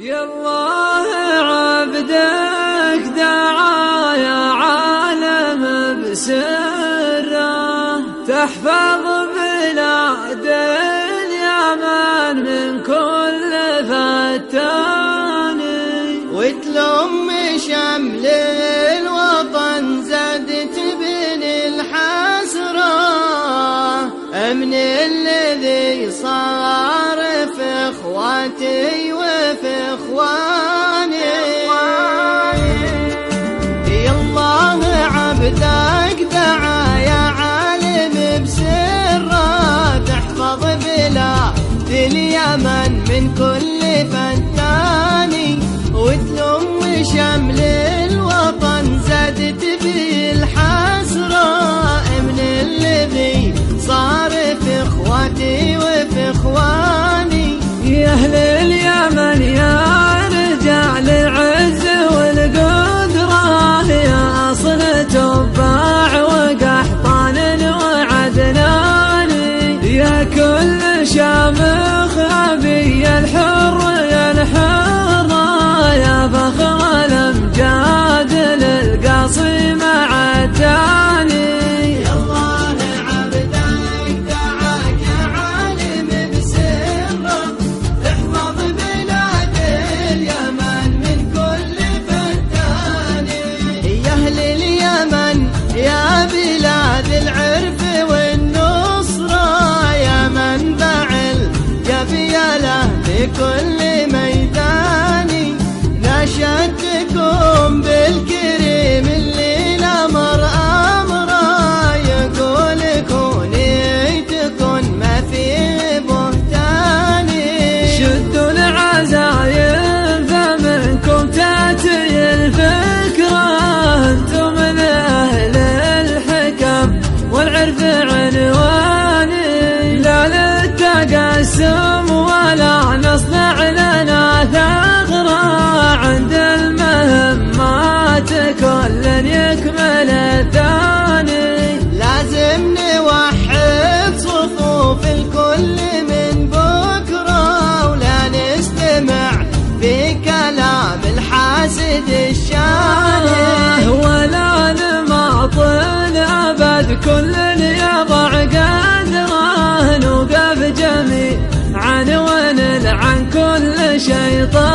يا الله عبدك دعا يا عالم بسره، تحفظ بلاد اليمن من كل فتان، وتلم شمل الوطن زادت بين الحسرة، من الذي صار في اخواتي وفي اخواني. يا الله عبدك دعا يا عالم بسره، تحفظ بلاد اليمن من كل فتاني، وتلم شمل الوطن زادت بالحسرة، من الذي صار في اخواتي وفي اخواني. يا اهل اليمن يا رجال العز والقدرة، يا اصل تباع وقحطان وعدنان، يا كل شامخ ابي الحر يا الحرة، يا فخر الامجاد للقاصي مع التاني. يا الله عبدك دعاك يا عالم بسره، تحفظ بلاد اليمن من كل فتاني. يا اهل اليمن يا بلاد العرف والنصرة، يا منبع القبيلة في كل ميداني، ناشدتكم بالكريم اللي الامر امره، يقول كوني تكن ما في بهتاني. شدوا العزايم فمنكم تاتي الفكرة، انتم من اهل الحكم والعرف عنواني، لا للتقسم ولا نصنع لنا ثغرة، عند المهمات كل يكمل الثاني. لازم نوحد صفوف الكل من بكرة، ولا نستمع في كلام الحاسد الشاني، ولا نماطل أبد كل يضع قدره، نوقف جميعا ونلعن كل شيطان.